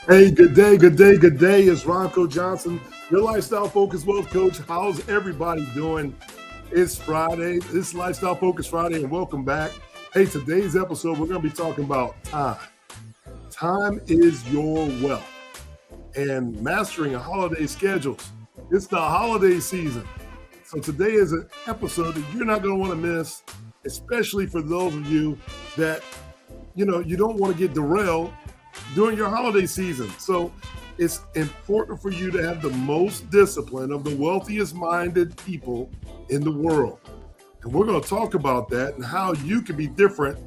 Hey, good day, good day, good day. It's Ronco Johnson, your lifestyle focused wealth coach. How's everybody doing? It's Friday. It's Lifestyle Focus Friday, and welcome back. Hey, today's episode, we're going to be talking about time. Time is your wealth and mastering a holiday schedules. It's the holiday season. So today is an episode that you're not going to want to miss, especially for those of you that, you don't want to get derailed during your holiday season. So it's important for you to have the most discipline of the wealthiest minded people in the world. And we're going to talk about that and how you can be different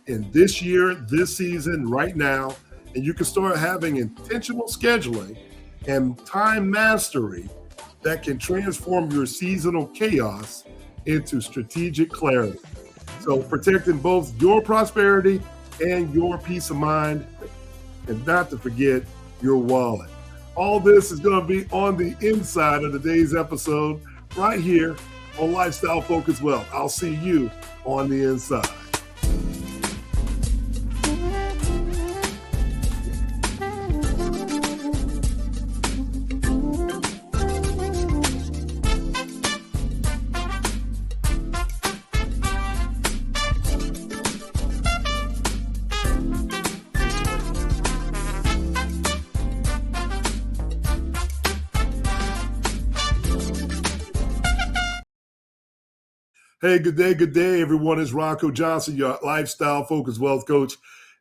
in this year, this season, right now. And you can start having intentional scheduling and time mastery that can transform your seasonal chaos into strategic clarity. So protecting both your prosperity and your peace of mind, and not to forget your wallet. All this is going to be on the inside of today's episode right here on Lifestyle Focus Wealth. I'll see you on the inside. Hey, good day, everyone. It's Ronco Johnson, your lifestyle focused wealth coach.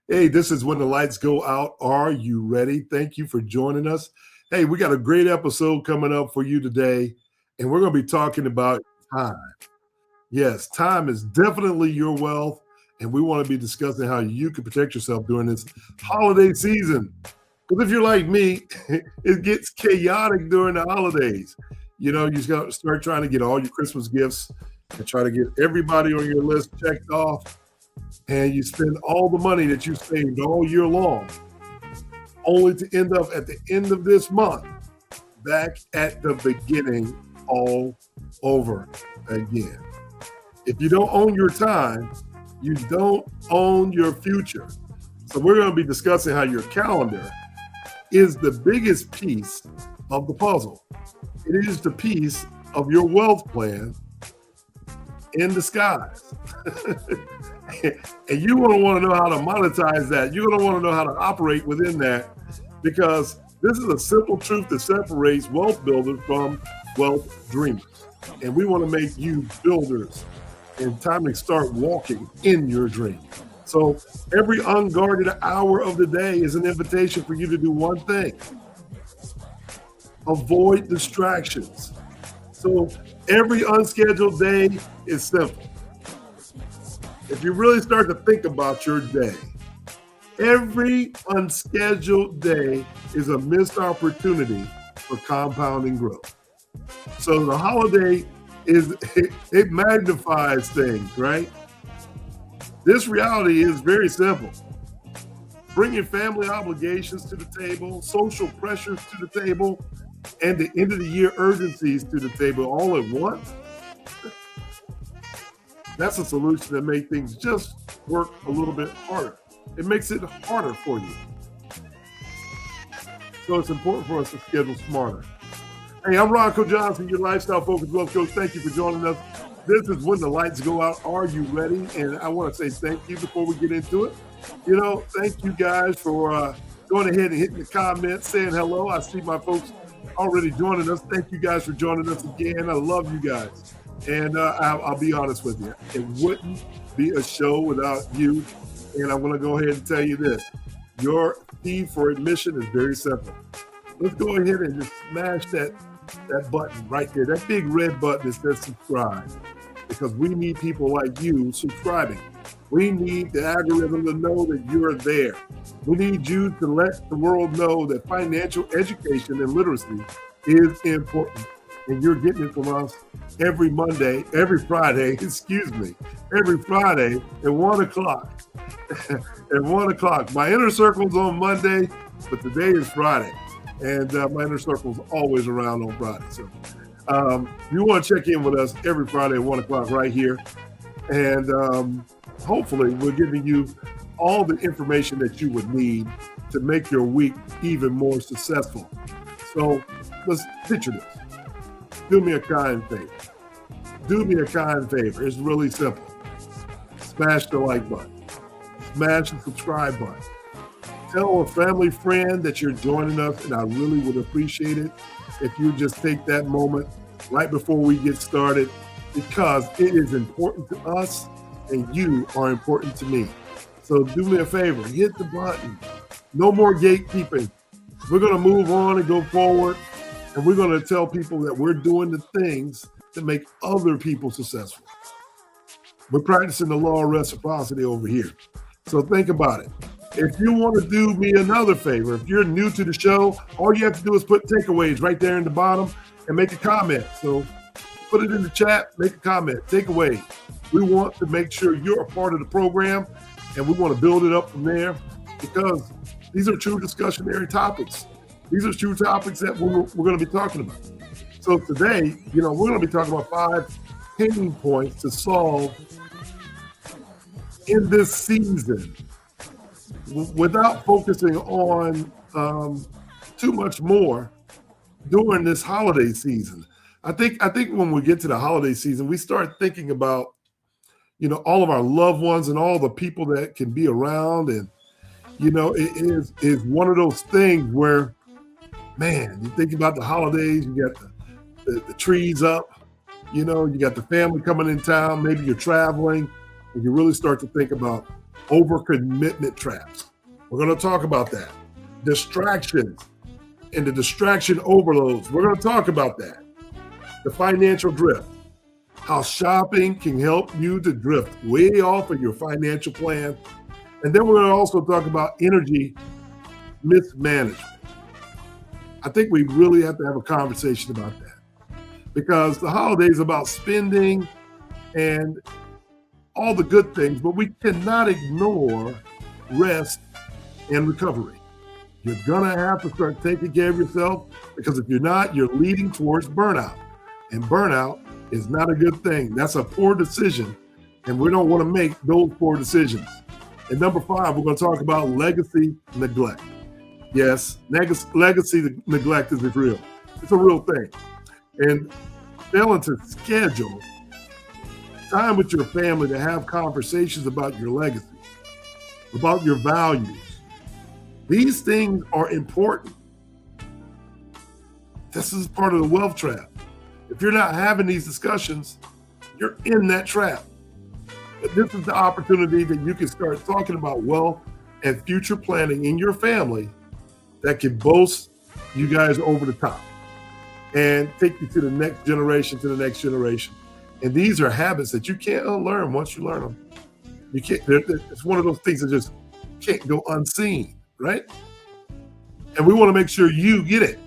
Hey, this is when the lights go out. Are you ready? Thank you for joining us. Hey, we got a great episode coming up for you today, and we're going to be talking about time. Yes, time is definitely your wealth, and we want to be discussing how you can protect yourself during this holiday season. Because if you're like me, it gets chaotic during the holidays. You just got to start trying to get all your Christmas gifts and try to get everybody on your list checked off, and you spend all the money that you saved all year long, only to end up at the end of this month back at the beginning all over again. If you don't own your time, you don't own your future. So we're going to be discussing how your calendar is the biggest piece of the puzzle. It is the piece of your wealth plan in disguise. And you're going to want to know how to monetize that. You're going to want to know how to operate within that, because this is a simple truth that separates wealth builders from wealth dreamers. And we want to make you builders, and time to start walking in your dream. So every unguarded hour of the day is an invitation for you to do one thing: avoid distractions. So every unscheduled day is simple. If you really start to think about your day, every unscheduled day is a missed opportunity for compounding growth. So the holiday it magnifies things, right? This reality is very simple. Bringing family obligations to the table, social pressures to the table, and the end of the year urgencies to the table all at once. That's a solution that makes things just work a little bit harder. It makes it harder for you. So it's important for us to schedule smarter. Hey, I'm Ronco Johnson, your lifestyle focused wealth coach. Thank you for joining us. This is when the lights go out. Are you ready? And I want to say thank you before we get into it. Thank you guys for going ahead and hitting the comments, saying hello. I see my folks already joining us. Thank you guys for joining us again. I love you guys. And I'll be honest with you. It wouldn't be a show without you. And I'm going to go ahead and tell you this. Your fee for admission is very simple. Let's go ahead and just smash that button right there, that big red button that says subscribe, because we need people like you subscribing. We need the algorithm to know that you're there. We need you to let the world know that financial education and literacy is important. And you're getting it from us every Friday at 1 o'clock. At 1 o'clock. My inner circle's on Monday, but today is Friday. And my inner circle is always around on Friday. So you want to check in with us every Friday at 1 o'clock right here. And hopefully we're giving you all the information that you would need to make your week even more successful. So let's picture this. Do me a kind favor. Do me a kind favor. It's really simple. Smash the like button. Smash the subscribe button. Tell a family friend that you're joining us, and I really would appreciate it if you just take that moment right before we get started, because it is important to us and you are important to me. So do me a favor, hit the button. No more gatekeeping. We're going to move on and go forward, and we're going to tell people that we're doing the things that make other people successful. We're practicing the law of reciprocity over here. So think about it. If you want to do me another favor, if you're new to the show, all you have to do is put takeaways right there in the bottom and make a comment. So put it in the chat, make a comment, takeaway. We want to make sure you're a part of the program, and we want to build it up from there, because these are true discussionary topics. These are true topics that we're going to be talking about. So today, we're going to be talking about 5 pain points to solve in this season, without focusing on too much more during this holiday season. I think when we get to the holiday season, we start thinking about, all of our loved ones and all the people that can be around. And, it is one of those things where, man, you think about the holidays, you got the trees up, you got the family coming in town, maybe you're traveling, and you really start to think about overcommitment traps. We're going to talk about that. Distractions and the distraction overloads. We're going to talk about that. The financial drift. How shopping can help you to drift way off of your financial plan. And then we're going to also talk about energy mismanagement. I think we really have to have a conversation about that, because the holidays are about spending and all the good things, but we cannot ignore rest and recovery. You're going to have to start taking care of yourself, because if you're not, you're leading towards burnout. And burnout is not a good thing. That's a poor decision, and we don't want to make those poor decisions. And number 5, we're going to talk about legacy neglect. Yes, legacy neglect is real. It's a real thing. And failing to schedule time with your family to have conversations about your legacy, about your values. These things are important. This is part of the wealth trap. If you're not having these discussions, you're in that trap. But this is the opportunity that you can start talking about wealth and future planning in your family that can boast you guys over the top and take you to the next generation, And these are habits that you can't unlearn once you learn them. You can't. It's one of those things that just can't go unseen, right? And we want to make sure you get it.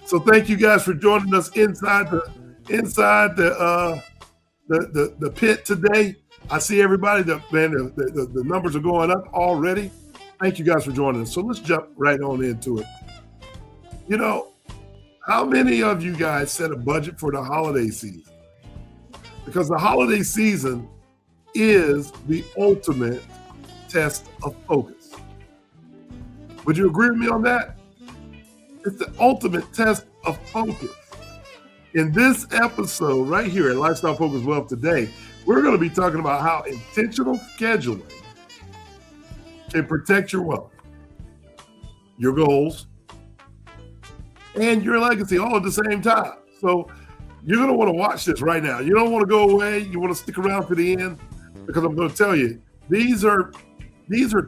So thank you guys for joining us inside the pit today. I see everybody. The numbers are going up already. Thank you guys for joining us. So let's jump right on into it. How many of you guys set a budget for the holiday season? Because the holiday season is the ultimate test of focus. Would you agree with me on that? It's the ultimate test of focus. In this episode right here at Lifestyle Focus Wealth today, we're going to be talking about how intentional scheduling can protect your wealth, your goals, and your legacy all at the same time. So you're going to want to watch this right now. You don't want to go away. You want to stick around to the end, because I'm going to tell you, these are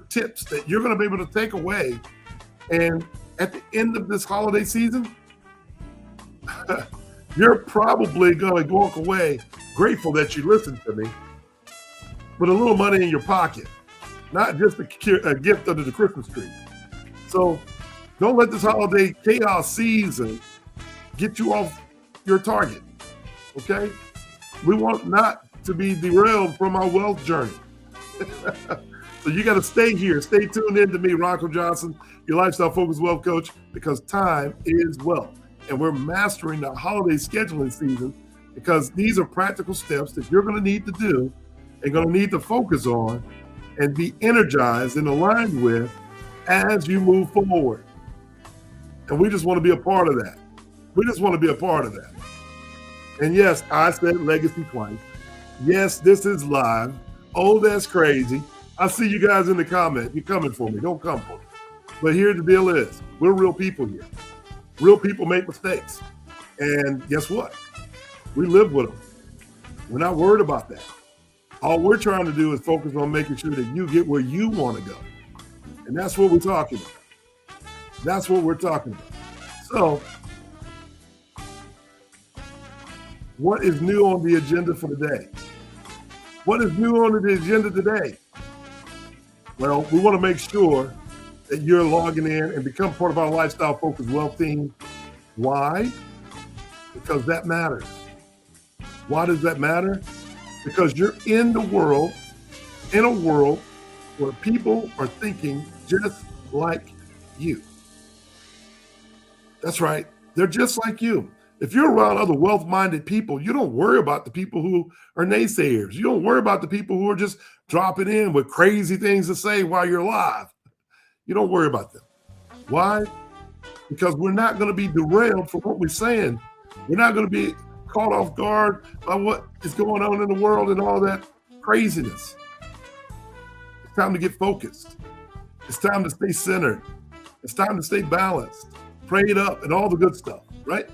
tips that you're going to be able to take away. And at the end of this holiday season, you're probably going to walk away grateful that you listened to me, with a little money in your pocket, not just a gift under the Christmas tree. So don't let this holiday chaos season get you off your target, okay? We want not to be derailed from our wealth journey. So you got to stay here. Stay tuned in to me, Ronco Johnson, your Lifestyle Focus Wealth Coach, because time is wealth. And we're mastering the holiday scheduling season, because these are practical steps that you're going to need to do and going to need to focus on and be energized and aligned with as you move forward. And we just want to be a part of that. We just want to be a part of that. And yes, I said legacy twice. Yes, this is live. Oh, that's crazy. I see you guys in the comment. You're coming for me. Don't come for me. But here the deal is, we're real people here. Real people make mistakes. And guess what? We live with them. We're not worried about that. All we're trying to do is focus on making sure that you get where you want to go. And that's what we're talking about. That's what we're talking about. So, what is new on the agenda for today? What is new on the agenda today? Well, we want to make sure that you're logging in and become part of our Lifestyle Focused Wealth team. Why? Because that matters. Why does that matter? Because you're in a world where people are thinking just like you. That's right. They're just like you. If you're around other wealth-minded people, you don't worry about the people who are naysayers. You don't worry about the people who are just dropping in with crazy things to say while you're alive. You don't worry about them. Why? Because we're not going to be derailed from what we're saying. We're not going to be caught off guard by what is going on in the world and all that craziness. It's time to get focused. It's time to stay centered. It's time to stay balanced, prayed up, and all the good stuff, right?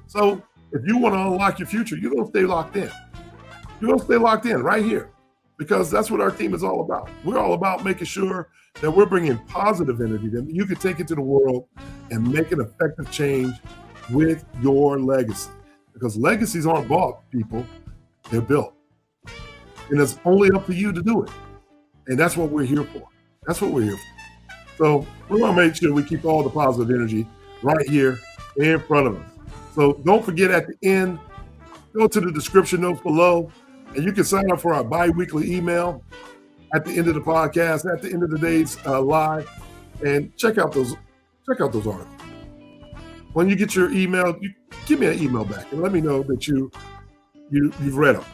So if you want to unlock your future, you're going to stay locked in. You're going to stay locked in right here because that's what our team is all about. We're all about making sure that we're bringing positive energy that you can take into the world and make an effective change with your legacy. Because legacies aren't bought, people. They're built. And it's only up to you to do it. And that's what we're here for. That's what we're here for. So we're going to make sure we keep all the positive energy right here in front of us. So don't forget at the end, go to the description notes below, and you can sign up for our bi-weekly email at the end of the podcast, at the end of the day's live, and check out those articles. When you get your email, you give me an email back and let me know that you've read them.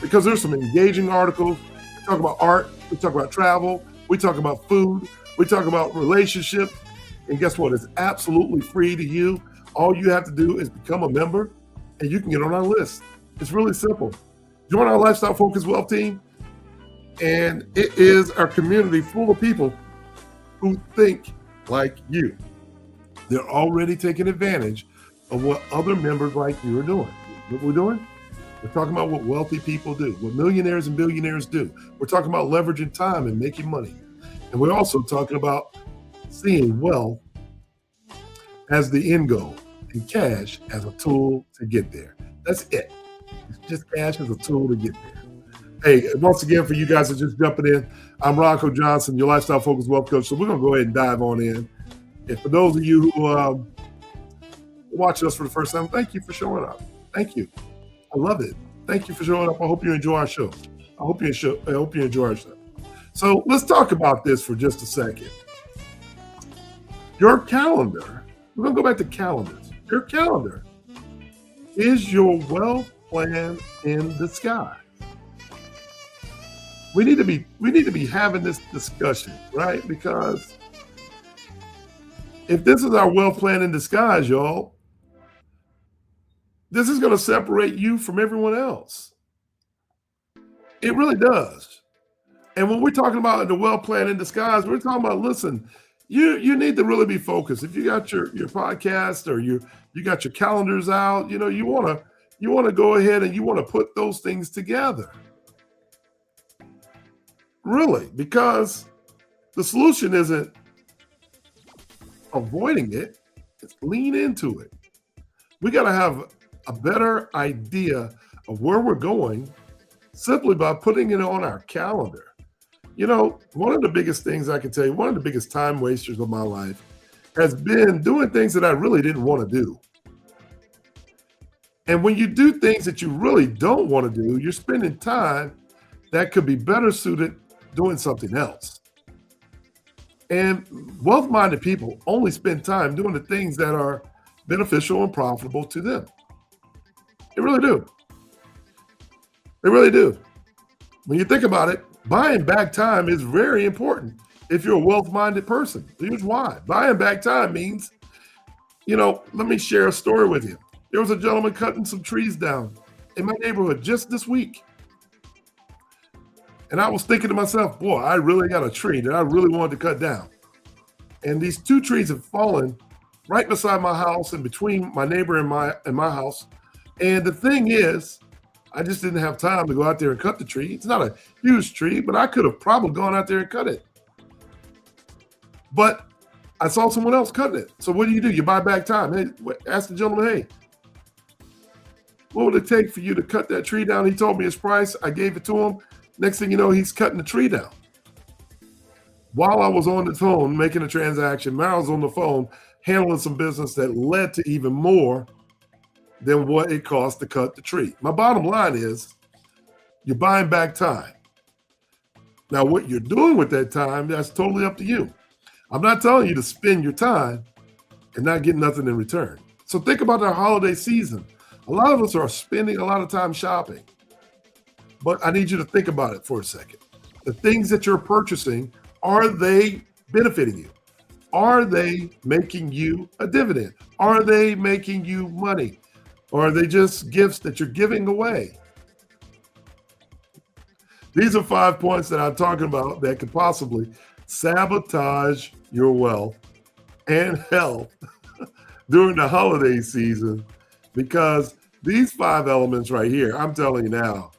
Because there's some engaging articles. We talk about art, we talk about travel, we talk about food, we talk about relationships, and guess what? It's absolutely free to you. All you have to do is become a member and you can get on our list. It's really simple. Join our Lifestyle Focused Wealth team, and it is our community full of people who think like you. They're already taking advantage of what other members like you are doing. What we're doing? We're talking about what wealthy people do, what millionaires and billionaires do. We're talking about leveraging time and making money. And we're also talking about seeing wealth as the end goal and cash as a tool to get there. That's it. It's just cash as a tool to get there. Hey, once again, for you guys that are just jumping in, I'm Ronco Johnson, your Lifestyle Focused Wealth Coach. So we're going to go ahead and dive on in. And for those of you who watching us for the first time, thank you for showing up. Thank you. I love it. Thank you for showing up. I hope you enjoy our show. I hope you enjoy our show. So let's talk about this for just a second. Your calendar, we're going to go back to calendars. Your calendar is your wealth plan in disguise. We need to be having this discussion, right? Because if this is our wealth plan in disguise, y'all, this is going to separate you from everyone else. It really does. And when we're talking about the wealth plan in disguise, we're talking about, listen, you need to really be focused. If you got your podcast or you got your calendars out, you want to go ahead and you want to put those things together. Really, because the solution isn't avoiding it, it's lean into it. We got to have a better idea of where we're going simply by putting it on our calendar. One of the biggest things I can tell you, one of the biggest time wasters of my life has been doing things that I really didn't want to do. And when you do things that you really don't want to do, you're spending time that could be better suited doing something else. And wealth-minded people only spend time doing the things that are beneficial and profitable to them. They really do. They really do. When you think about it, Buying back time is very important if you're a wealth-minded person. Here's why. Buying back time means, let me share a story with you. There was a gentleman cutting some trees down in my neighborhood just this week. And I was thinking to myself, boy, I really got a tree that I really wanted to cut down. And these two trees have fallen right beside my house and between my neighbor and my house. And the thing is, I just didn't have time to go out there and cut the tree. It's not a huge tree, but I could have probably gone out there and cut it. But I saw someone else cutting it. So what do? You buy back time. Hey, ask the gentleman, hey, what would it take for you to cut that tree down? He told me his price. I gave it to him. Next thing you know, he's cutting the tree down. While I was on the phone making a transaction, I was on the phone handling some business that led to even more than what it cost to cut the tree. My bottom line is you're buying back time. Now, what you're doing with that time, that's totally up to you. I'm not telling you to spend your time and not get nothing in return. So think about our holiday season. A lot of us are spending a lot of time shopping, but I need you to think about it for a second. The things that you're purchasing, are they benefiting you? Are they making you a dividend? Are they making you money? Or are they just gifts that you're giving away? These are 5 points that I'm talking about that could possibly sabotage your wealth and health during the holiday season, because these 5 elements right here, I'm telling you now,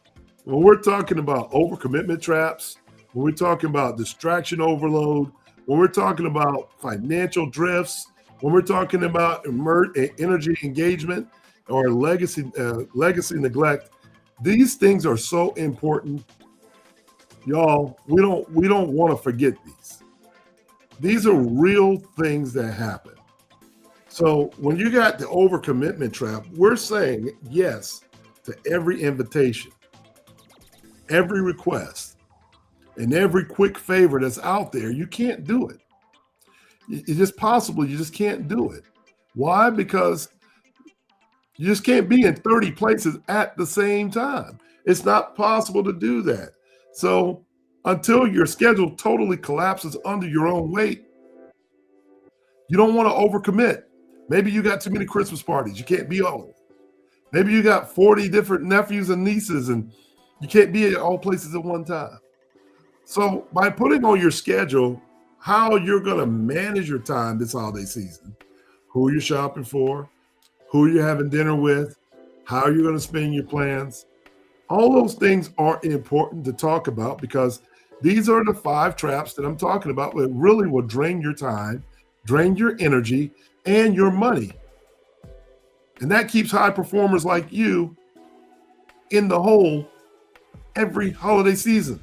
when we're talking about overcommitment traps, when we're talking about distraction overload, when we're talking about financial drifts, when we're talking about energy engagement or legacy neglect, these things are so important. Y'all, we don't want to forget these. These are real things that happen. So when you got the overcommitment trap, we're saying yes to every invitation, every request, and every quick favor that's out there. You can't do it. It's just possible. You just can't do it. Why? Because you just can't be in 30 places at the same time. It's not possible to do that. So until your schedule totally collapses under your own weight, you don't want to overcommit. Maybe you got too many Christmas parties. You can't be all. Maybe you got 40 different nephews and nieces and you can't be at all places at one time. So by putting on your schedule how you're going to manage your time this holiday season, who you're shopping for, who you're having dinner with, how you're going to spend your plans, all those things are important to talk about, because these are the 5 traps that I'm talking about that really will drain your time, drain your energy, and your money. And that keeps high performers like you in the hole every holiday season.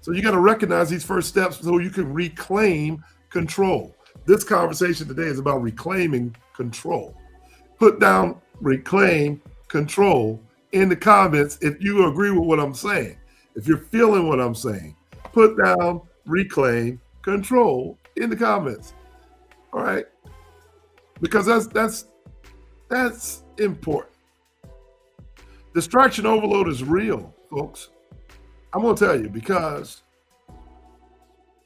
So you got to recognize these first steps so you can reclaim control. This conversation today is about reclaiming control. Put down reclaim control in the comments if you agree with what I'm saying. If you're feeling what I'm saying, put down reclaim control in the comments. All right? Because that's important. Distraction overload is real, folks. I'm going to tell you, because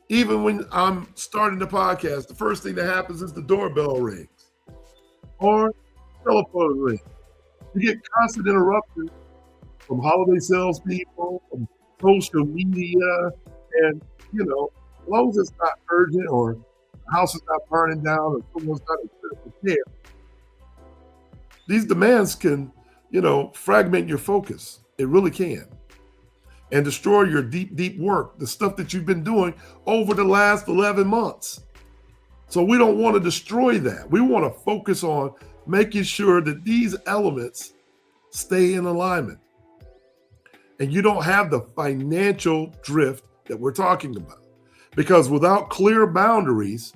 even when I'm starting the podcast, the first thing that happens is the doorbell rings or telephone rings. You get constant interruptions from holiday salespeople, from social media, and, as long as it's not urgent or the house is not burning down or someone's not in critical care, these demands can, fragment your focus. It really can. And destroy your deep work, the stuff that you've been doing over the last 11 months. So we don't want to destroy that. We want to focus on making sure that these elements stay in alignment. And you don't have the financial drift that we're talking about. Because without clear boundaries,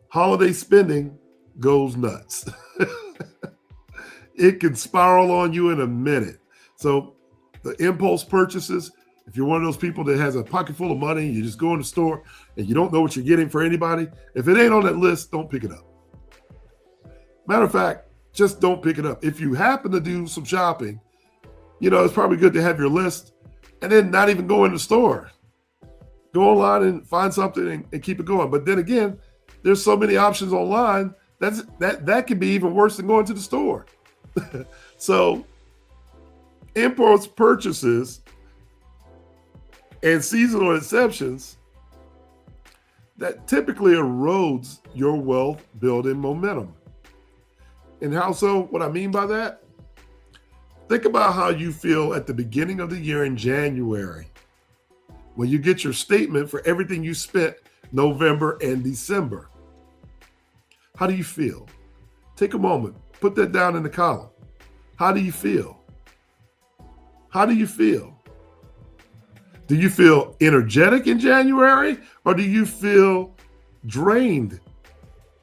holiday spending goes nuts. It can spiral on you in a minute. So the impulse purchases, if you're one of those people that has a pocket full of money, you just go in the store and you don't know what you're getting for anybody, if it ain't on that list, don't pick it up. Matter of fact, just don't pick it up. If you happen to do some shopping, it's probably good to have your list, and then not even go in the store. Go online and find something and keep it going. But then again, there's so many options online that can be even worse than going to the store. So impulse purchases and seasonal exceptions that typically erodes your wealth building momentum. And how so? What I mean by that? Think about how you feel at the beginning of the year in January when you get your statement for everything you spent November and December. How do you feel? Take a moment, put that down in the column. How do you feel? How do you feel? Do you feel energetic in January, or do you feel drained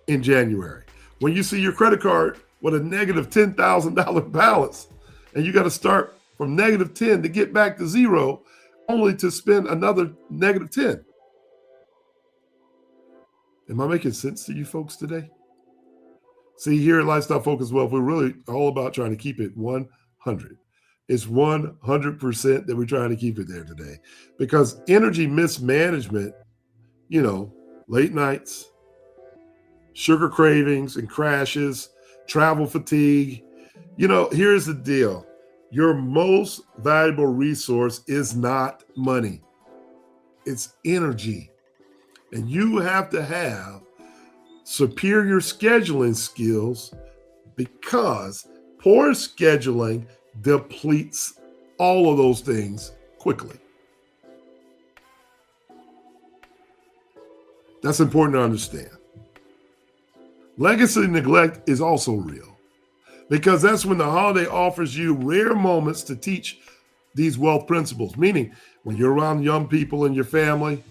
in January? When you see your credit card with a negative $10,000 balance and you got to start from negative 10 to get back to zero, only to spend another negative 10. Am I making sense to you folks today? See, here at Lifestyle Focus Wealth, we're really all about trying to keep it 100. It's 100% that we're trying to keep it there today, because energy mismanagement, late nights, sugar cravings and crashes, travel fatigue. Here's the deal. Your most valuable resource is not money. It's energy. And you have to have superior scheduling skills, because poor scheduling depletes all of those things quickly. That's important to understand. Legacy neglect is also real, because that's when the holiday offers you rare moments to teach these wealth principles. Meaning, when you're around young people in your family,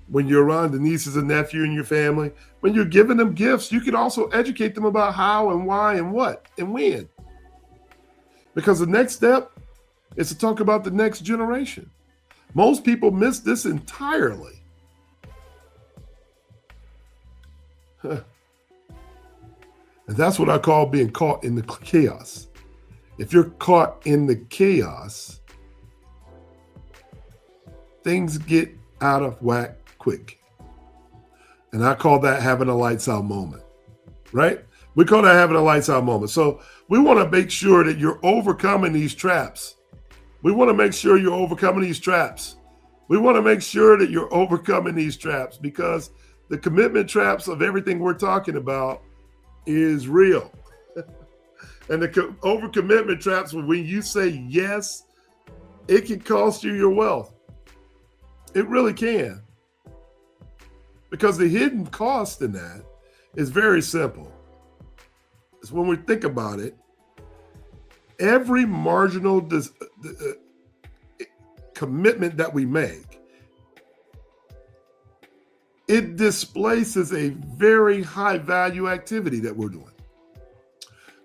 when you're around the nieces and nephews in your family, when you're giving them gifts, you can also educate them about how and why and what and when. Because the next step is to talk about the next generation. Most people miss this entirely. And that's what I call being caught in the chaos. If you're caught in the chaos, things get out of whack quick. And I call that having a lights out moment, right? We call that having a lights out moment. So we want to make sure that you're overcoming these traps. We want to make sure you're overcoming these traps. We want to make sure that you're overcoming these traps, because the commitment traps of everything we're talking about is real. And the overcommitment traps, when you say yes, it can cost you your wealth. It really can. Because the hidden cost in that is very simple. It's when we think about it, every marginal commitment that we make, it displaces a very high value activity that we're doing.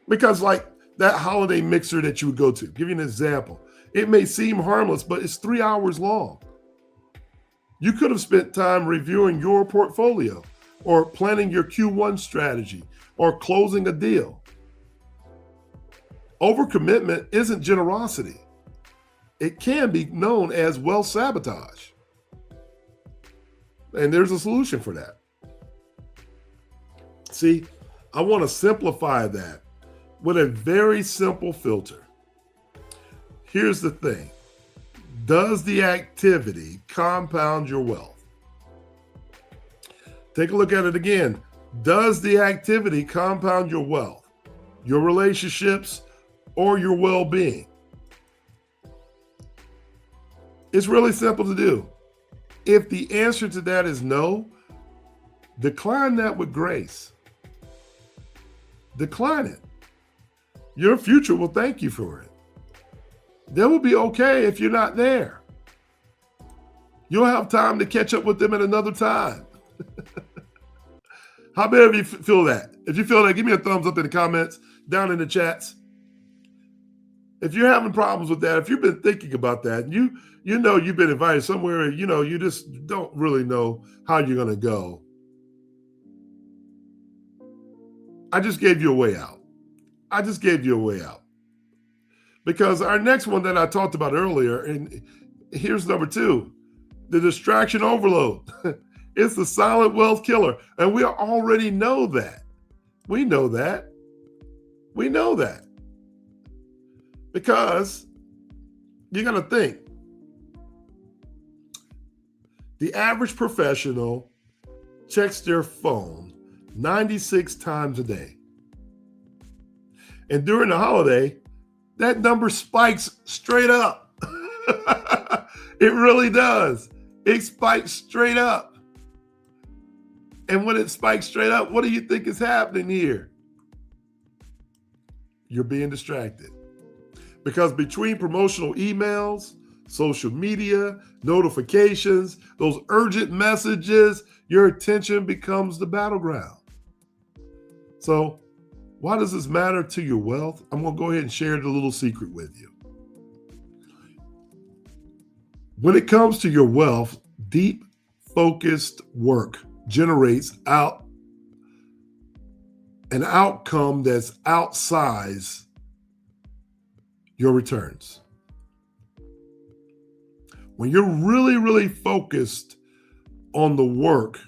Because like that holiday mixer that you would go to, give you an example. It may seem harmless, but it's 3 hours long. You could have spent time reviewing your portfolio, or planning your Q1 strategy, or closing a deal. Overcommitment isn't generosity. It can be known as wealth sabotage. And there's a solution for that. See, I want to simplify that with a very simple filter. Here's the thing. Does the activity compound your wealth? Take a look at it again. Does the activity compound your wealth, your relationships, or your well-being? It's really simple to do. If the answer to that is no, decline that with grace. Decline it. Your future will thank you for it. They will be okay if you're not there. You'll have time to catch up with them at another time. How many of you feel that? If you feel that, give me a thumbs up in the comments, down in the chats. If you're having problems with that, if you've been thinking about that, you know you've been invited somewhere, you just don't really know how you're going to go. I just gave you a way out. Because our next one that I talked about earlier, and here's number 2, the distraction overload. It's the silent wealth killer. And we already know that. We know that. We know that. Because you got to think, the average professional checks their phone 96 times a day. And during the holiday, that number spikes straight up. It really does. It spikes straight up. And when it spikes straight up, what do you think is happening here? You're being distracted. Because between promotional emails, social media, notifications, those urgent messages, your attention becomes the battleground. So, why does this matter to your wealth? I'm going to go ahead and share the little secret with you. When it comes to your wealth, deep, focused work generates an outcome that's outsized your returns. When you're really, really focused on the work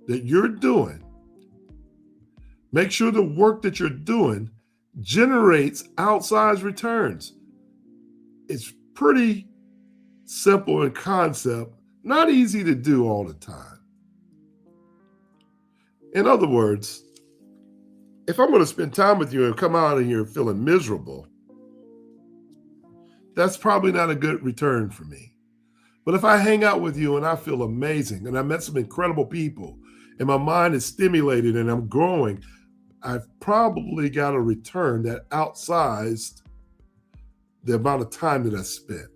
that you're doing, make sure the work that you're doing generates outsized returns. It's pretty simple in concept, not easy to do all the time. In other words, if I'm going to spend time with you and come out of here feeling miserable, that's probably not a good return for me. But if I hang out with you and I feel amazing and I met some incredible people and my mind is stimulated and I'm growing, I've probably got a return that outsized the amount of time that I spent.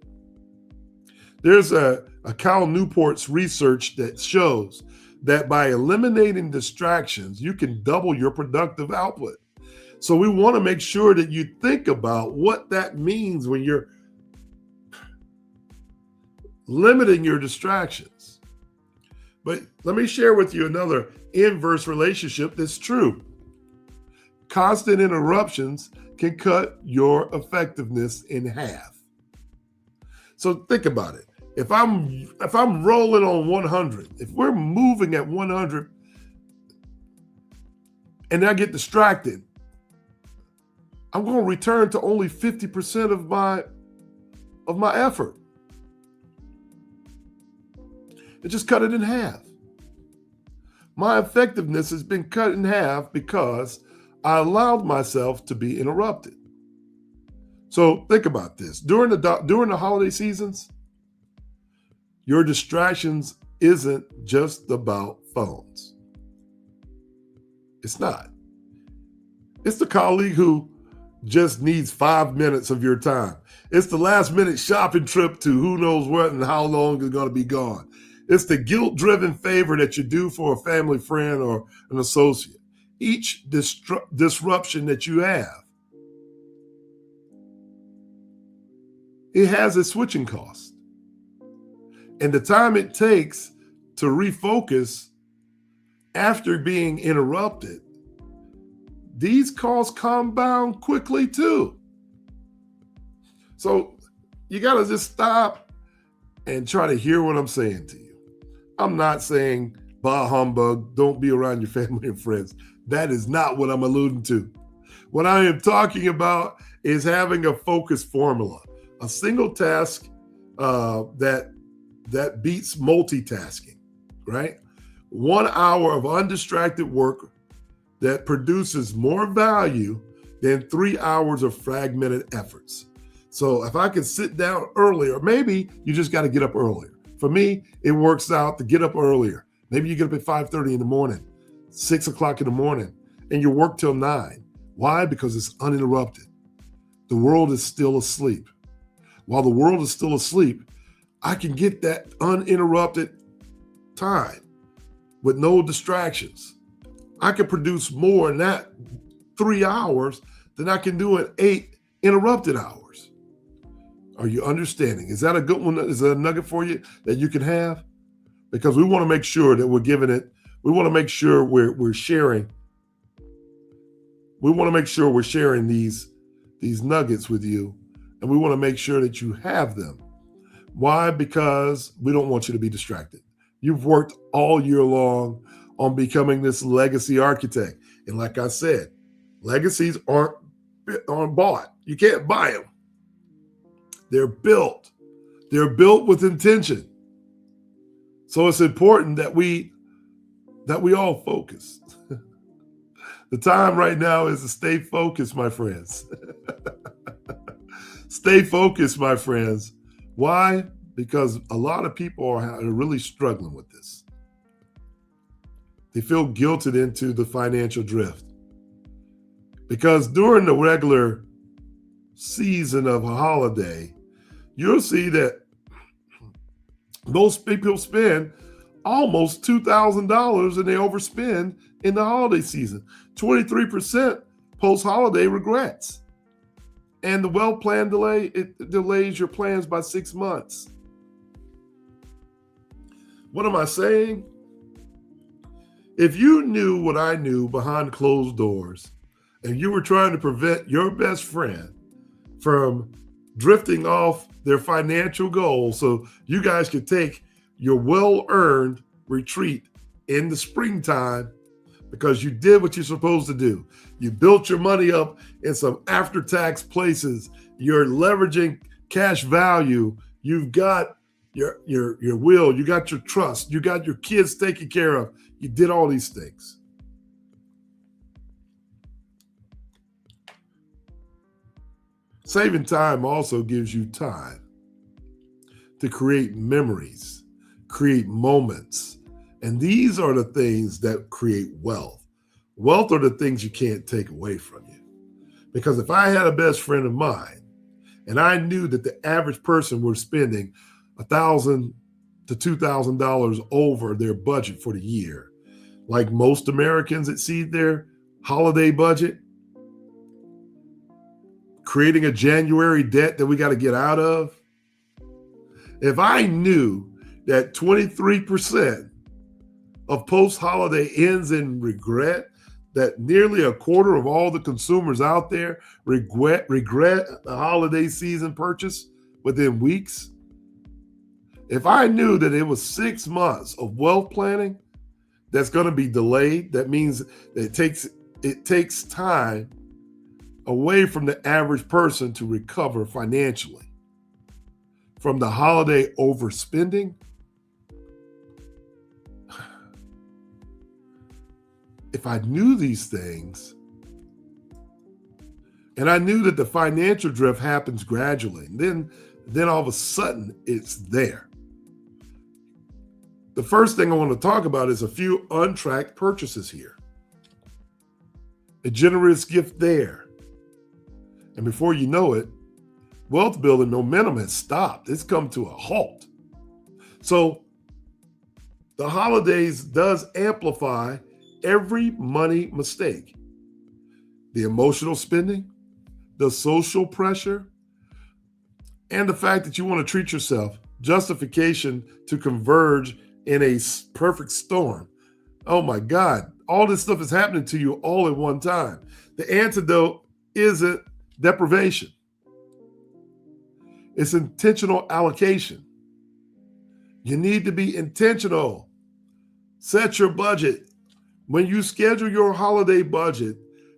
There's a Cal Newport's research that shows that by eliminating distractions, you can double your productive output. So we want to make sure that you think about what that means when you're limiting your distractions. But let me share with you another inverse relationship that's true. Constant interruptions can cut your effectiveness in half. So think about it. If I'm rolling on 100, if we're moving at 100 and I get distracted, I'm going to return to only 50% of my effort. It just cut it in half. My effectiveness has been cut in half because I allowed myself to be interrupted. So think about this. During the holiday seasons, your distractions isn't just about phones. It's not. It's the colleague who just needs 5 minutes of your time. It's the last minute shopping trip to who knows what and how long is going to be gone. It's the guilt-driven favor that you do for a family friend or an associate. Each disruption that you have, it has a switching cost. And the time it takes to refocus after being interrupted, these costs compound quickly too. So you got to just stop and try to hear what I'm saying to you. I'm not saying, bah humbug, don't be around your family and friends. That is not what I'm alluding to. What I am talking about is having a focus formula, a single task that beats multitasking, right? 1 hour of undistracted work that produces more value than 3 hours of fragmented efforts. So if I can sit down earlier, maybe you just got to get up earlier. For me, it works out to get up earlier. Maybe you get up at 5:30 in the morning, 6 o'clock in the morning, and you work till 9. Why? Because it's uninterrupted. The world is still asleep. While the world is still asleep, I can get that uninterrupted time with no distractions. I can produce more in that 3 hours than I can do in 8 interrupted hours. Are you understanding? Is that a good one? Is that a nugget for you that you can have? Because we want to make sure that we're giving it, we want to make sure we're sharing. We want to make sure we're sharing these nuggets with you and we want to make sure that you have them. Why? Because we don't want you to be distracted. You've worked all year long on becoming this legacy architect. And like I said, legacies aren't bought. You can't buy them. They're built. They're built with intention. So it's important that we all focus. The time right now is to stay focused, my friends. Stay focused, my friends. Why? Because a lot of people are really struggling with this. They feel guilted into the financial drift. Because during the regular season of a holiday, you'll see that most people spend almost $2,000 and they overspend in the holiday season. 23% post-holiday regrets. And the wealth plan delay, it delays your plans by 6 months. What am I saying? If you knew what I knew behind closed doors, and you were trying to prevent your best friend from drifting off their financial goals so you guys could take your well-earned retreat in the springtime because you did what you're supposed to do. You built your money up in some after-tax places. You're leveraging cash value. You've got your will. You got your trust. You got your kids taken care of. You did all these things. Saving time also gives you time to create memories, create moments. And these are the things that create wealth. Wealth are the things you can't take away from you. Because if I had a best friend of mine and I knew that the average person was spending $1,000 to $2,000 over their budget for the year, like most Americans exceed their holiday budget, creating a January debt that we got to get out of. If I knew that 23% of post-holiday ends in regret, that nearly a quarter of all the consumers out there regret the holiday season purchase within weeks. If I knew that it was 6 months of wealth planning that's going to be delayed, that means that it takes time away from the average person to recover financially from the holiday overspending. If I knew these things, and I knew that the financial drift happens gradually, then all of a sudden it's there. The first thing I want to talk about is a few untracked purchases here. A generous gift there. And before you know it, wealth building momentum has stopped. It's come to a halt. So the holidays does amplify every money mistake. The emotional spending, the social pressure, and the fact that you want to treat yourself, justification to converge in a perfect storm. Oh my God, all this stuff is happening to you all at one time. The antidote isn't deprivation. It's intentional allocation. You need to be intentional. Set your budget. When you schedule your holiday budget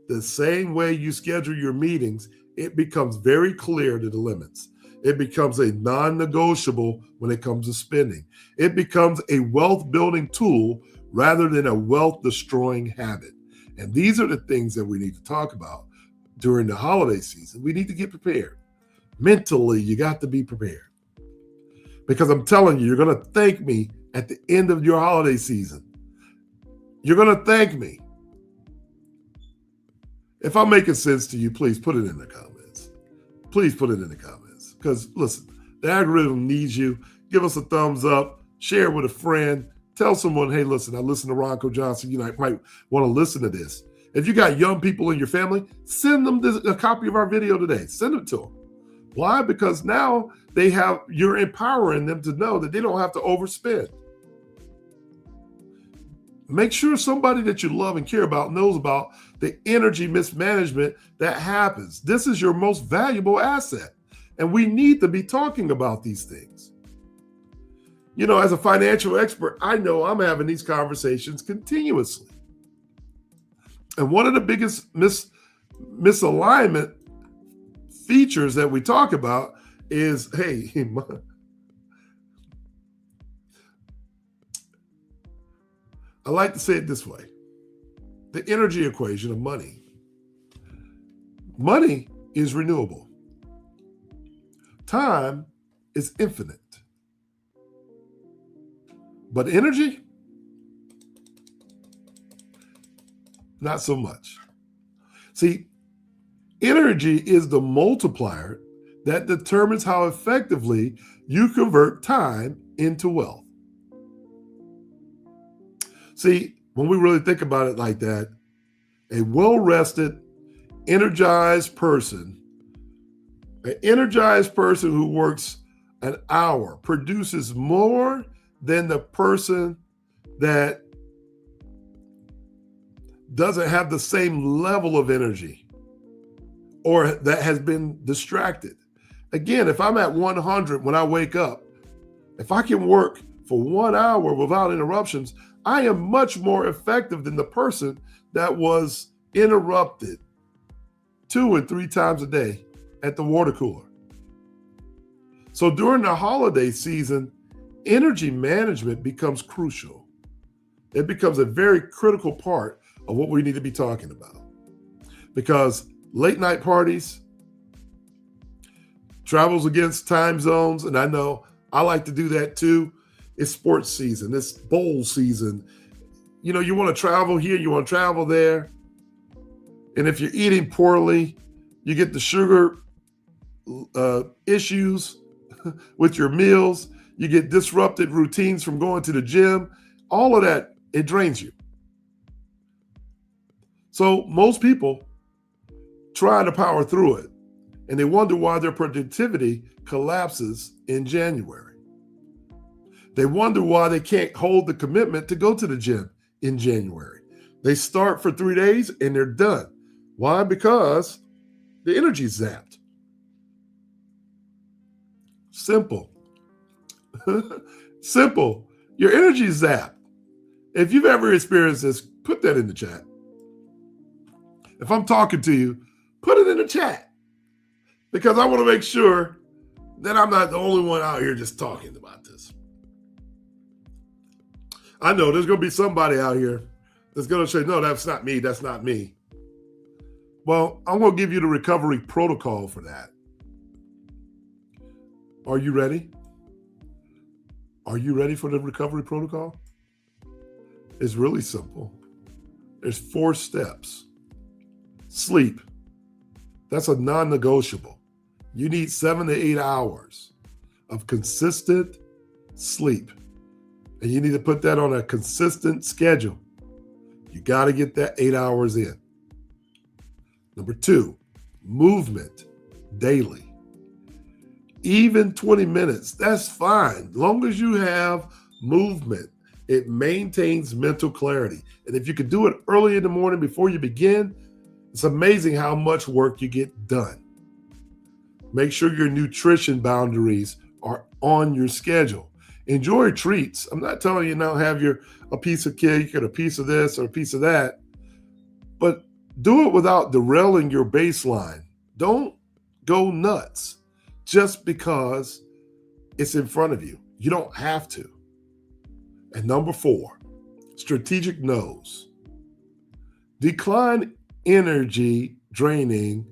the same way you schedule your meetings, it becomes very clear to the limits. It becomes a non-negotiable when it comes to spending. It becomes a wealth-building tool rather than a wealth-destroying habit. And these are the things that we need to talk about during the holiday season. We need to get prepared. Mentally, you got to be prepared. Because I'm telling you, you're going to thank me at the end of your holiday season. You're going to thank me. If I'm making sense to you, please put it in the comments. Please put it in the comments. Because listen, the algorithm needs you. Give us a thumbs up. Share with a friend. Tell someone, hey, listen, I listen to Ronco Johnson. You might want to listen to this. If you got young people in your family, send them a copy of our video today. Send it to them. Why? Because now you're empowering them to know that they don't have to overspend. Make sure somebody that you love and care about knows about the energy mismanagement that happens. This is your most valuable asset. And we need to be talking about these things. You know, as a financial expert, I know I'm having these conversations continuously. And one of the biggest misalignment features that we talk about is, hey, I like to say it this way. The energy equation of money. Money is renewable. Time is infinite. But energy, not so much. See, energy is the multiplier that determines how effectively you convert time into wealth. See, when we really think about it like that, a well-rested, energized person who works an hour produces more than the person that doesn't have the same level of energy or that has been distracted. Again, if I'm at 100 when I wake up, if I can work for 1 hour without interruptions, I am much more effective than the person that was interrupted 2 and 3 times a day at the water cooler. So during the holiday season, energy management becomes crucial. It becomes a very critical part of what we need to be talking about. Because late night parties, travels against time zones, and I know I like to do that too. It's sports season, it's bowl season. You know, you want to travel here, you want to travel there. And if you're eating poorly, you get the sugar issues with your meals. You get disrupted routines from going to the gym. All of that, it drains you. So most people try to power through it, and they wonder why their productivity collapses in January. They wonder why they can't hold the commitment to go to the gym in January. They start for 3 days and they're done. Why? Because the energy's zapped. Simple. Simple. Your energy's zapped. If you've ever experienced this, put that in the chat. If I'm talking to you, put it in the chat. Because I want to make sure that I'm not the only one out here just talking about this. I know there's going to be somebody out here that's going to say, no, that's not me. That's not me. Well, I'm going to give you the recovery protocol for that. Are you ready? Are you ready for the recovery protocol? It's really simple. There's 4 steps. Sleep. That's a non-negotiable. You need 7 to 8 hours of consistent sleep. And you need to put that on a consistent schedule. You got to get that 8 hours in. Number 2, movement daily. Even 20 minutes, that's fine. As long as you have movement, it maintains mental clarity. And if you can do it early in the morning before you begin, it's amazing how much work you get done. Make sure your nutrition boundaries are on your schedule. Enjoy treats. I'm not telling you now have a piece of cake or a piece of this or a piece of that, but do it without derailing your baseline. Don't go nuts just because it's in front of you. You don't have to. And number 4, strategic no's. Decline energy draining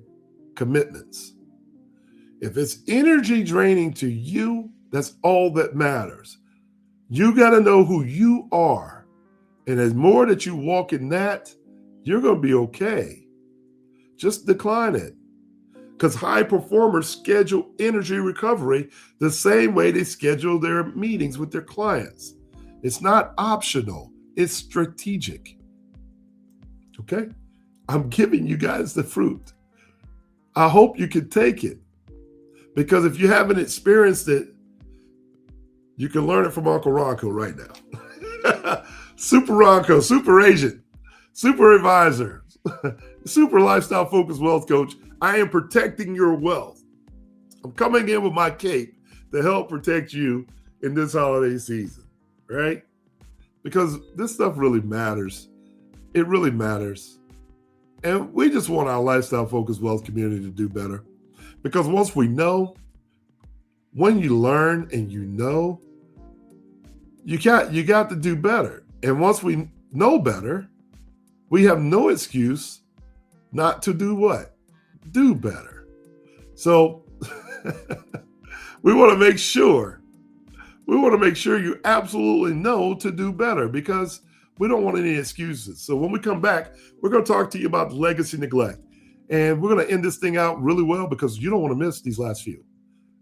commitments. If it's energy draining to you, that's all that matters. You got to know who you are. And as more that you walk in that, you're going to be okay. Just decline it. Because high performers schedule energy recovery the same way they schedule their meetings with their clients. It's not optional. It's strategic. Okay? I'm giving you guys the fruit. I hope you can take it. Because if you haven't experienced it, you can learn it from Uncle Ronco right now. Super Ronco, super agent, super advisor, super lifestyle focused wealth coach. I am protecting your wealth. I'm coming in with my cape to help protect you in this holiday season, right? Because this stuff really matters. It really matters. And we just want our lifestyle focused wealth community to do better. Because once we know, when you learn and you know, you got to do better. And once we know better, we have no excuse not to do what? Do better. So we want to make sure you absolutely know to do better, because we don't want any excuses. So when we come back, we're going to talk to you about legacy neglect. And we're going to end this thing out really well, because you don't want to miss these last few.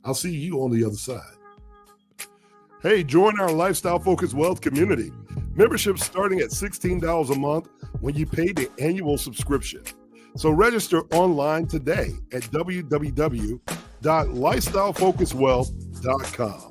I'll see you on the other side. Hey, join our Lifestyle Focused Wealth community. Membership's starting at $16 a month when you pay the annual subscription. So register online today at www.lifestylefocusedwealth.com.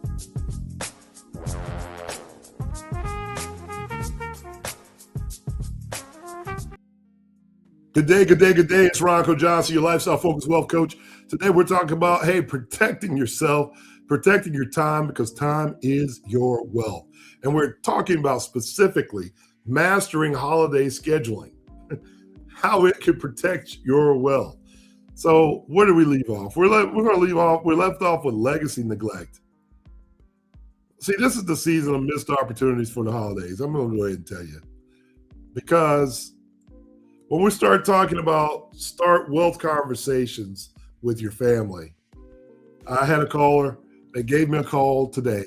Good day. It's Ronco Johnson, your lifestyle focused wealth coach. Today we're talking about, protecting yourself, protecting your time, because time is your wealth. And we're talking about specifically mastering holiday scheduling, how it can protect your wealth. So where do we leave off? We're left off with legacy neglect. See, this is the season of missed opportunities for the holidays. I'm going to go ahead and tell you, because when we start talking about start wealth conversations with your family, I had a caller that gave me a call today.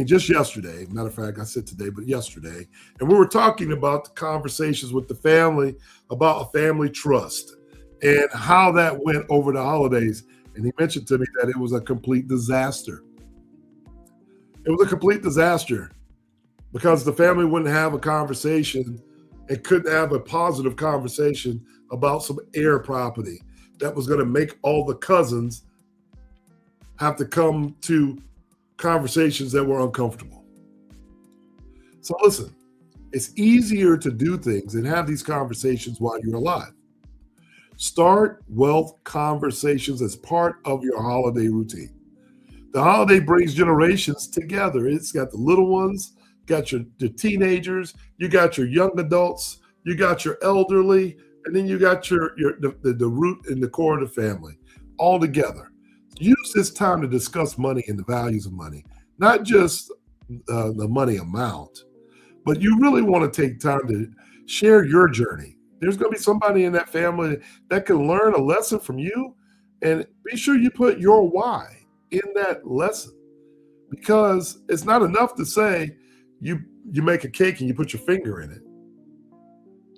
Just yesterday. Matter of fact, I said today, but yesterday. And we were talking about the conversations with the family about a family trust and how that went over the holidays. And he mentioned to me that it was a complete disaster. It was a complete disaster because the family wouldn't have a conversation and couldn't have a positive conversation about some heir property that was going to make all the cousins have to come to conversations that were uncomfortable. So listen, it's easier to do things and have these conversations while you're alive. Start wealth conversations as part of your holiday routine. The holiday brings generations together. It's got the little ones, got the teenagers, you got your young adults, you got your elderly, and then you got the root and the core of the family all together. Use this time to discuss money and the values of money, not just the money amount, but you really want to take time to share your journey. There's going to be somebody in that family that can learn a lesson from you, and be sure you put your why in that lesson, because it's not enough to say you make a cake and you put your finger in it.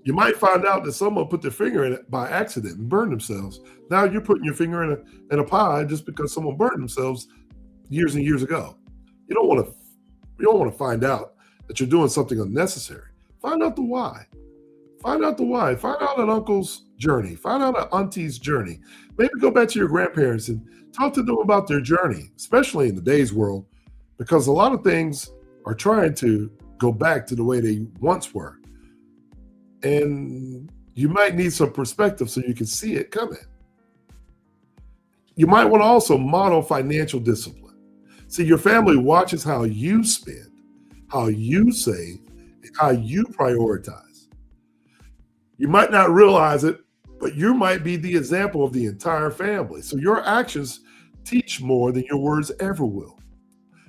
You might find out that someone put their finger in it by accident and burned themselves. Now you're putting your finger in a pie just because someone burned themselves years and years ago. You don't want to find out that you're doing something unnecessary. Find out the why. Find out the why. Find out an uncle's journey. Find out an auntie's journey. Maybe go back to your grandparents and talk to them about their journey, especially in today's world, because a lot of things are trying to go back to the way they once were. And you might need some perspective so you can see it coming. You might want to also model financial discipline. See, your family watches how you spend, how you save, and how you prioritize. You might not realize it, but you might be the example of the entire family. So your actions teach more than your words ever will.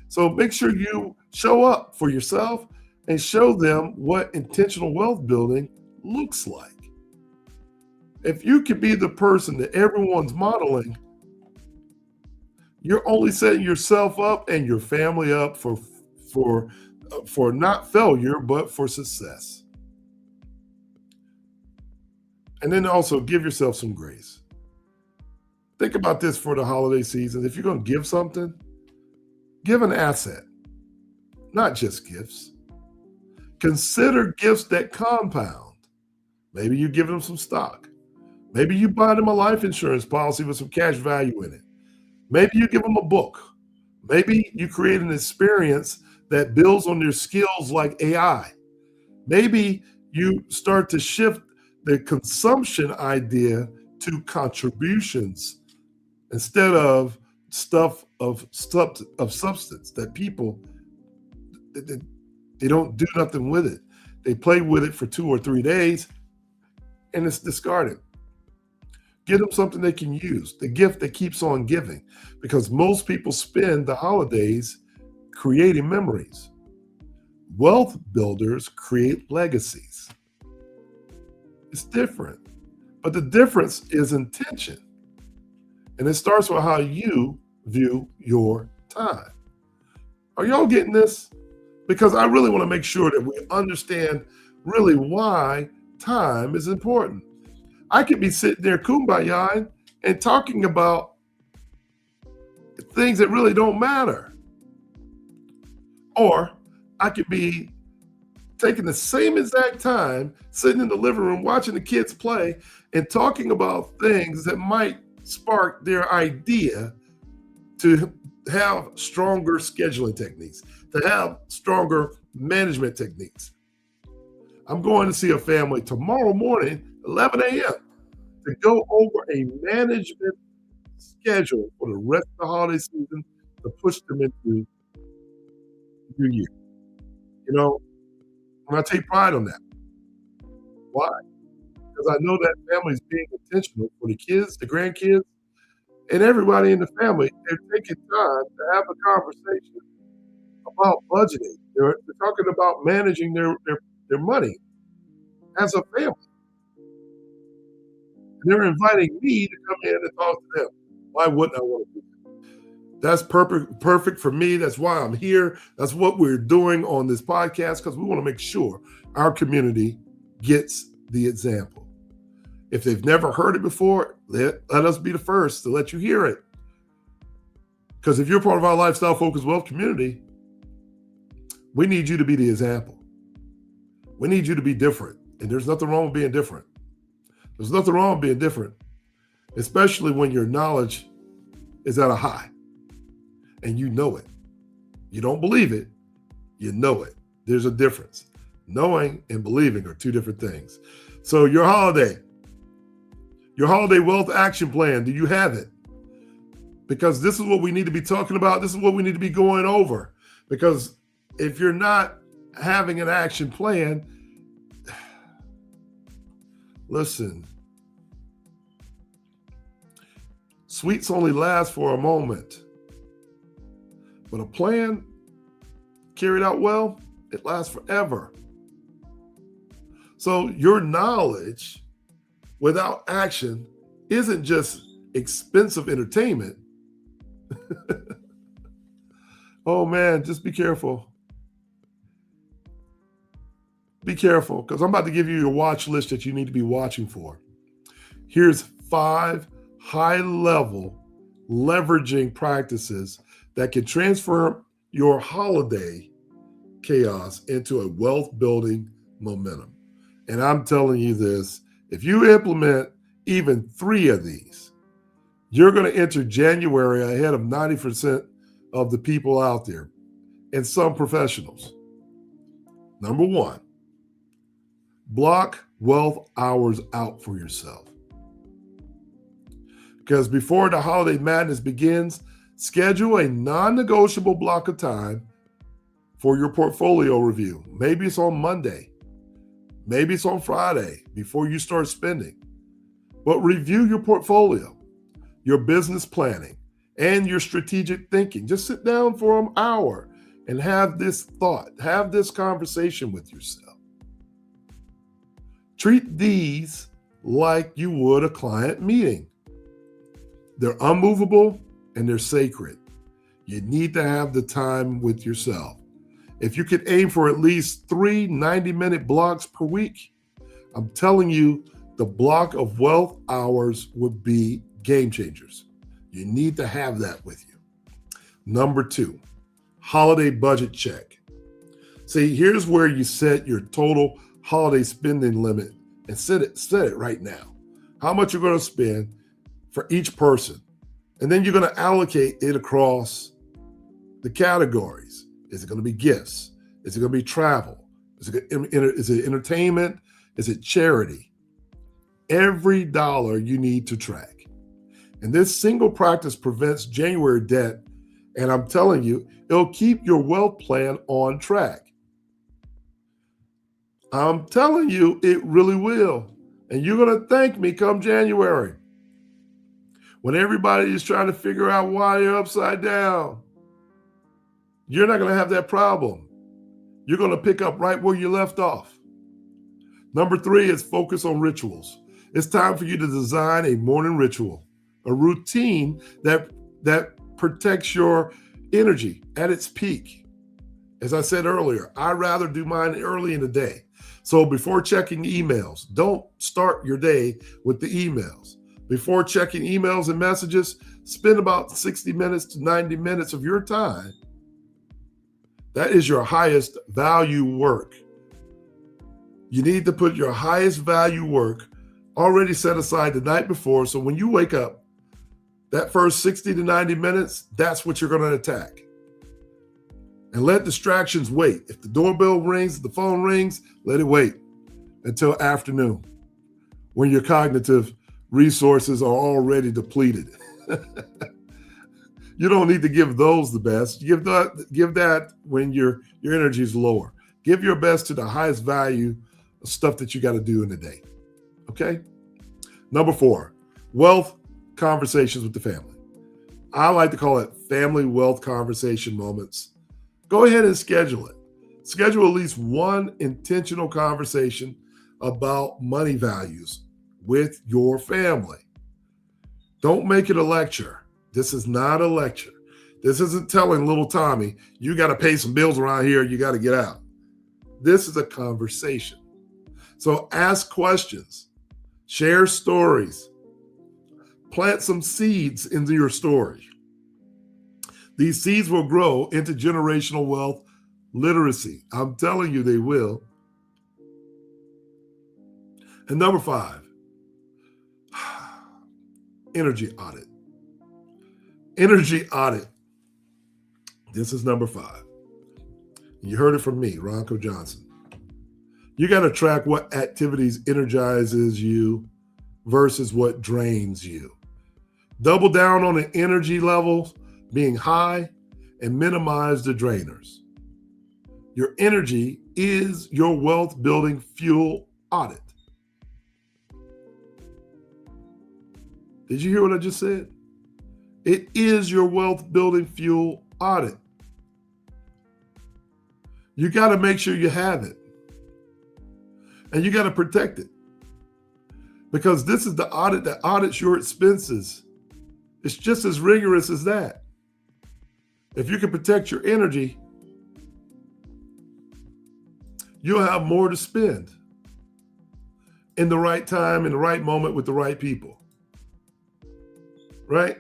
So make sure you show up for yourself and show them what intentional wealth building looks like. If you can be the person that everyone's modeling, you're only setting yourself up and your family up for not failure, but for success. And then also give yourself some grace. Think about this for the holiday season. If you're going to give something, give an asset, not just gifts. Consider gifts that compound. Maybe you give them some stock. Maybe you buy them a life insurance policy with some cash value in it. Maybe you give them a book. Maybe you create an experience that builds on their skills like AI. Maybe you start to shift the consumption idea to contributions instead of of substance that people they don't do nothing with it. They play with it for 2 or 3 days and it's discarded. Get them something they can use, the gift that keeps on giving, because most people spend the holidays creating memories. Wealth builders create legacies. It's different, but the difference is intention. And it starts with how you view your time. Are y'all getting this? Because I really want to make sure that we understand really why time is important. I could be sitting there kumbaya and talking about things that really don't matter. Or I could be taking the same exact time, sitting in the living room, watching the kids play and talking about things that might spark their idea to have stronger scheduling techniques, to have stronger management techniques. I'm going to see a family tomorrow morning, 11 a.m., to go over a management schedule for the rest of the holiday season to push them into New Year. You know, and I take pride on that. Why? Because I know that family's being intentional for the kids, the grandkids, and everybody in the family. They're taking time to have a conversation about budgeting. They're talking about managing their money as a family. And they're inviting me to come in and talk to them. Why wouldn't I want to do that? That's perfect for me. That's why I'm here. That's what we're doing on this podcast, because we want to make sure our community gets the example. If they've never heard it before, let us be the first to let you hear it. Because if you're part of our lifestyle focused wealth community, we need you to be the example. We need you to be different. And there's nothing wrong with being different. There's nothing wrong with being different, especially when your knowledge is at a high and you know it. You don't believe it, you know it. There's a difference. Knowing and believing are two different things. So your holiday wealth action plan, do you have it? Because this is what we need to be talking about. This is what we need to be going over. Because if you're not having an action plan, listen, sweets only last for a moment, but a plan carried out well, it lasts forever. So your knowledge without action isn't just expensive entertainment. Oh man, just be careful. Be careful, because I'm about to give you your watch list that you need to be watching for. Here's 5 high-level leveraging practices that can transform your holiday chaos into a wealth-building momentum. And I'm telling you this, if you implement even 3 of these, you're going to enter January ahead of 90% of the people out there and some professionals. Number 1, block wealth hours out for yourself. Because before the holiday madness begins, schedule a non-negotiable block of time for your portfolio review. Maybe it's on Monday. Maybe it's on Friday before you start spending. But review your portfolio, your business planning, and your strategic thinking. Just sit down for an hour and have this thought, have this conversation with yourself. Treat these like you would a client meeting. They're unmovable and they're sacred. You need to have the time with yourself. If you could aim for at least 3 90-minute blocks per week, I'm telling you, the block of wealth hours would be game changers. You need to have that with you. Number 2, holiday budget check. See, here's where you set your total holiday spending limit and set it right now. How much you're going to spend for each person. And then you're going to allocate it across the categories. Is it going to be gifts? Is it going to be travel? Is it entertainment? Is it charity? Every dollar you need to track. And this single practice prevents January debt. And I'm telling you, it'll keep your wealth plan on track. I'm telling you, it really will. And you're going to thank me come January. When everybody is trying to figure out why you're upside down, you're not going to have that problem. You're going to pick up right where you left off. Number 3 is focus on rituals. It's time for you to design a morning ritual, a routine that protects your energy at its peak. As I said earlier, I'd rather do mine early in the day. So before checking emails, don't start your day with the emails. Before checking emails and messages, spend about 60 minutes to 90 minutes of your time. That is your highest value work. You need to put your highest value work already set aside the night before. So when you wake up, that first 60 to 90 minutes, that's what you're going to attack. And let distractions wait. If the doorbell rings, if the phone rings, let it wait until afternoon when your cognitive resources are already depleted. You don't need to give those the best. Give that when your energy is lower. Give your best to the highest value of stuff that you got to do in the day. Okay? Number 4, wealth conversations with the family. I like to call it family wealth conversation moments. Go ahead and schedule it. Schedule at least one intentional conversation about money values with your family. Don't make it a lecture. This is not a lecture. This isn't telling little Tommy, you got to pay some bills around here, you got to get out. This is a conversation. So ask questions, share stories, plant some seeds into your story. These seeds will grow into generational wealth literacy. I'm telling you, they will. And number 5, energy audit. Energy audit. This is number 5. You heard it from me, Ronco Johnson. You got to track what activities energizes you versus what drains you. Double down on the energy levels being high and minimize the drainers. Your energy is your wealth building fuel audit. Did you hear what I just said? It is your wealth building fuel audit. You got to make sure you have it. And you got to protect it. Because this is the audit that audits your expenses. It's just as rigorous as that. If you can protect your energy, you'll have more to spend in the right time, in the right moment, with the right people. Right?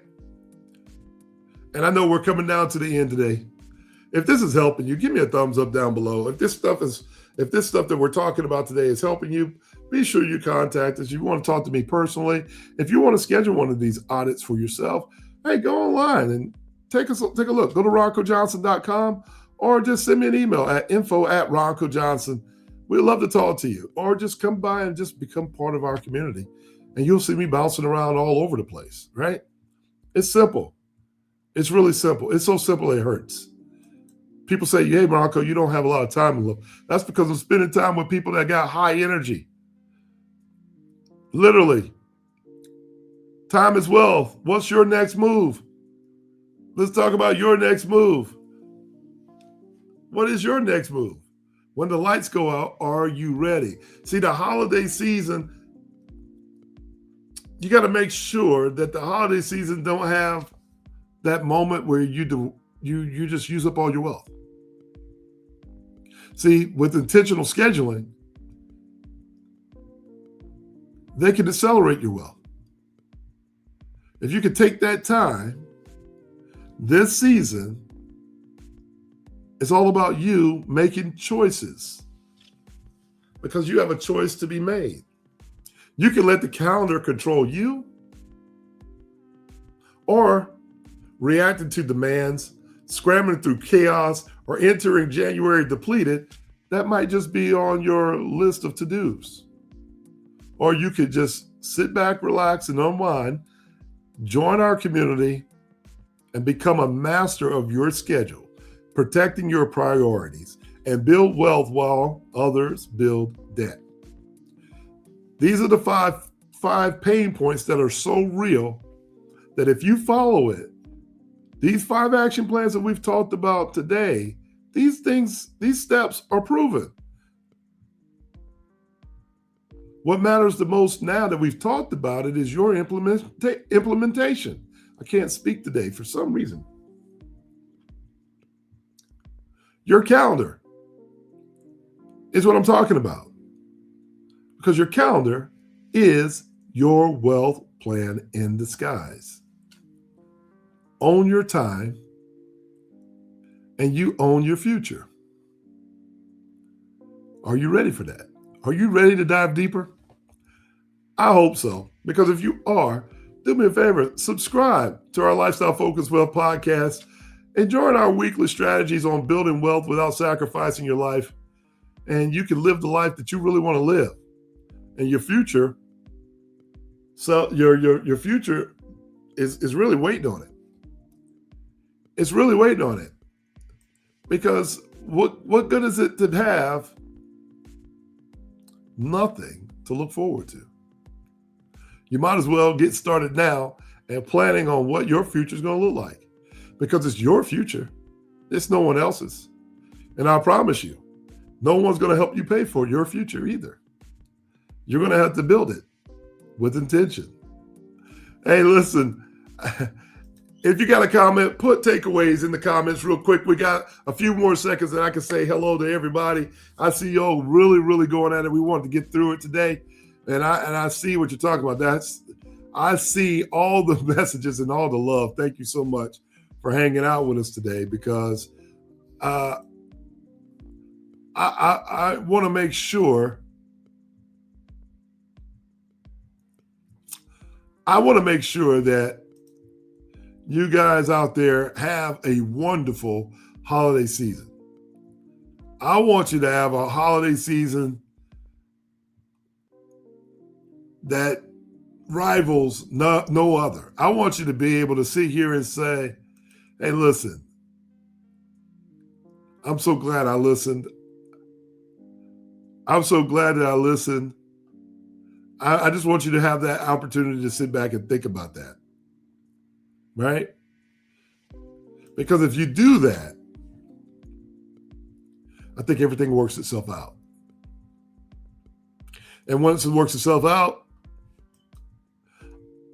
And I know we're coming down to the end today. If this is helping you, give me a thumbs up down below. If this stuff that we're talking about today is helping you, be sure you contact us. If you want to talk to me personally, if you want to schedule one of these audits for yourself, hey, go online and take a look. Go to roncojohnson.com or just send me an email at info@roncojohnson. We'd love to talk to you. Or just come by and just become part of our community. And you'll see me bouncing around all over the place, right? It's simple. It's really simple. It's so simple it hurts. People say, hey, Ronco, you don't have a lot of time. That's because I'm spending time with people that got high energy. Literally. Time is wealth. What's your next move? Let's talk about your next move. What is your next move? When the lights go out, are you ready? See, the holiday season, you got to make sure that the holiday season don't have that moment where you just use up all your wealth. See, with intentional scheduling, they can accelerate your wealth. If you could take that time, this season, it's all about you making choices because you have a choice to be made. You can let the calendar control you or reacting to demands, scrambling through chaos, or entering January depleted. That might just be on your list of to-dos. Or you could just sit back, relax, and unwind Join our community and become a master of your schedule, protecting your priorities, and build wealth while others build debt. These are the five pain points that are so real that if you follow it, these 5 action plans that we've talked about today, these steps are proven. What matters the most now that we've talked about it is your implementation. I can't speak today for some reason. Your calendar is what I'm talking about. Because your calendar is your wealth plan in disguise. Own your time, and you own your future. Are you ready for that? Are you ready to dive deeper? I hope so, because if you are, do me a favor, subscribe to our Lifestyle Focused Wealth podcast and join our weekly strategies on building wealth without sacrificing your life. And you can live the life that you really want to live. And your future, so your future is really waiting on it. It's really waiting on it. Because what good is it to have nothing to look forward to? You might as well get started now and planning on what your future is going to look like, because it's your future. It's no one else's. And I promise you, no one's going to help you pay for your future either. You're going to have to build it with intention. Hey, listen, if you got a comment, put takeaways in the comments real quick. We got a few more seconds and I can say hello to everybody. I see y'all really going at it. We wanted to get through it today. And I see what you're talking about. I see all the messages and all the love. Thank you so much for hanging out with us today, because I want to make sure that you guys out there have a wonderful holiday season. I want you to have a holiday season that rivals no other. I want you to be able to sit here and say, hey, listen, I'm so glad I listened. I'm so glad that I listened. I just want you to have that opportunity to sit back and think about that, right? Because if you do that, I think everything works itself out. And once it works itself out,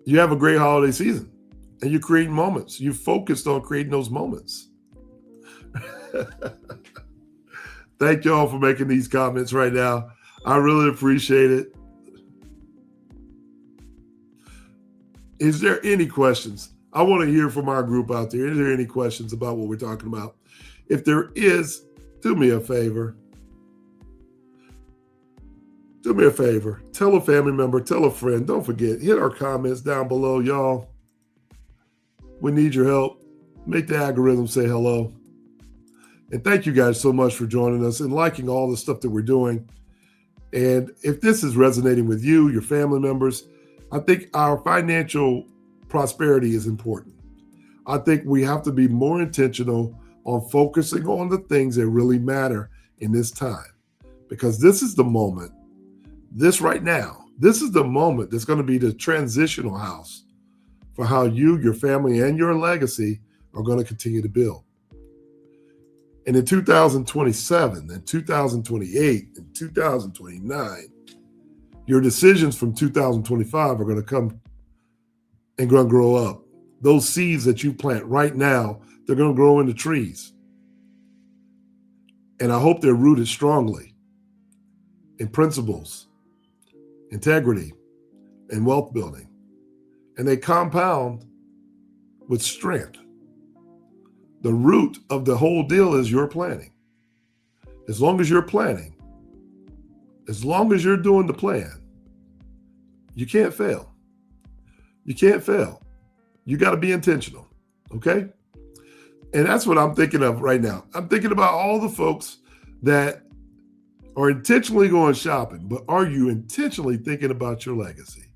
you have a great holiday season and you're creating moments. You focused on creating those moments. Thank y'all for making these comments right now. I really appreciate it. Is there any questions? I want to hear from our group out there. Is there any questions about what we're talking about? If there is, do me a favor. Do me a favor. Tell a family member, tell a friend. Don't forget, hit our comments down below, y'all. We need your help. Make the algorithm say hello. And thank you guys so much for joining us and liking all the stuff that we're doing. And if this is resonating with you, your family members, I think our financial prosperity is important. I think we have to be more intentional on focusing on the things that really matter in this time, because this is the moment, this right now, this is the moment that's going to be the transitional house for how you, your family, and your legacy are going to continue to build. And in 2027 and 2028 and 2029, your decisions from 2025 are going to come and going to grow up. Those seeds that you plant right now, they're going to grow into trees. And I hope they're rooted strongly in principles, integrity, and wealth building. And they compound with strength. The root of the whole deal is your planning. As long as you're planning, as long as you're doing the plan, you can't fail. You can't fail. You got to be intentional, okay? And that's what I'm thinking of right now. I'm thinking about all the folks that are intentionally going shopping, but are you intentionally thinking about your legacy?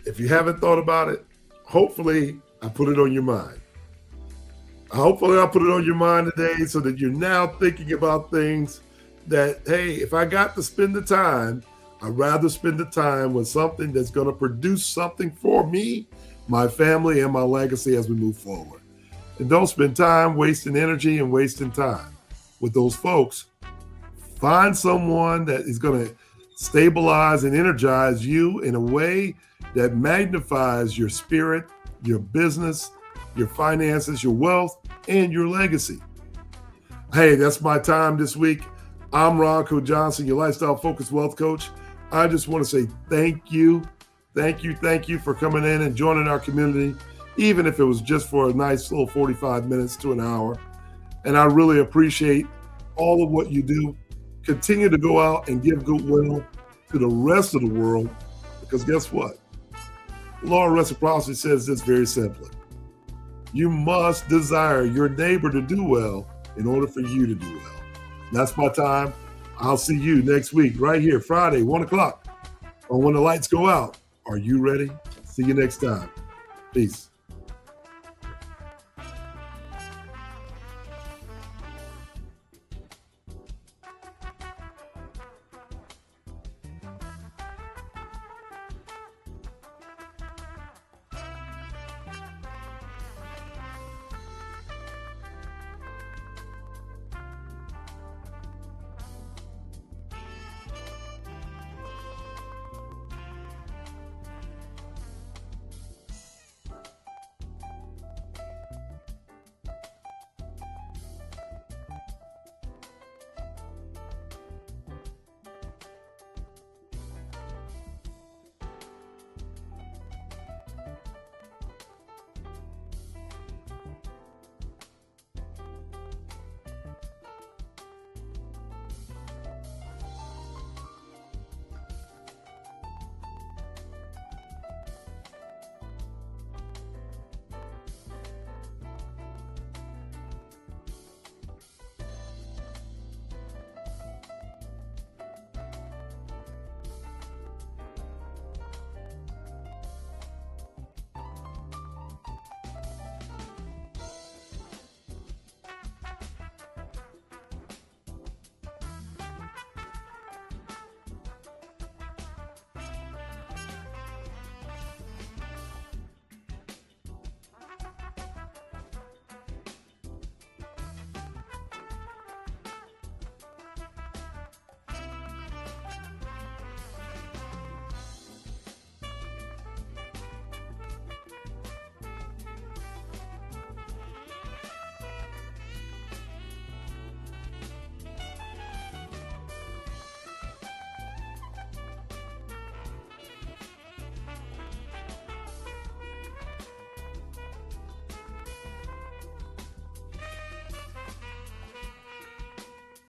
If you haven't thought about it, hopefully I put it on your mind. Hopefully I'll put it on your mind today so that you're now thinking about things that, hey, if I got to spend the time, I'd rather spend the time with something that's going to produce something for me, my family, and my legacy as we move forward. And don't spend time wasting energy and wasting time with those folks. Find someone that is going to stabilize and energize you in a way that magnifies your spirit, your business, your finances, your wealth, and your legacy. Hey, that's my time this week. I'm Ronco Johnson, your lifestyle focused wealth coach. I just want to say thank you for coming in and joining our community, even if it was just for a nice little 45 minutes to an hour. And I really appreciate all of what you do. Continue to go out and give goodwill to the rest of the world, because guess what? The law of reciprocity says this very simply. You must desire your neighbor to do well in order for you to do well. That's my time. I'll see you next week right here, Friday, 1 o'clock on When the Lights Go Out. Are you ready? See you next time. Peace.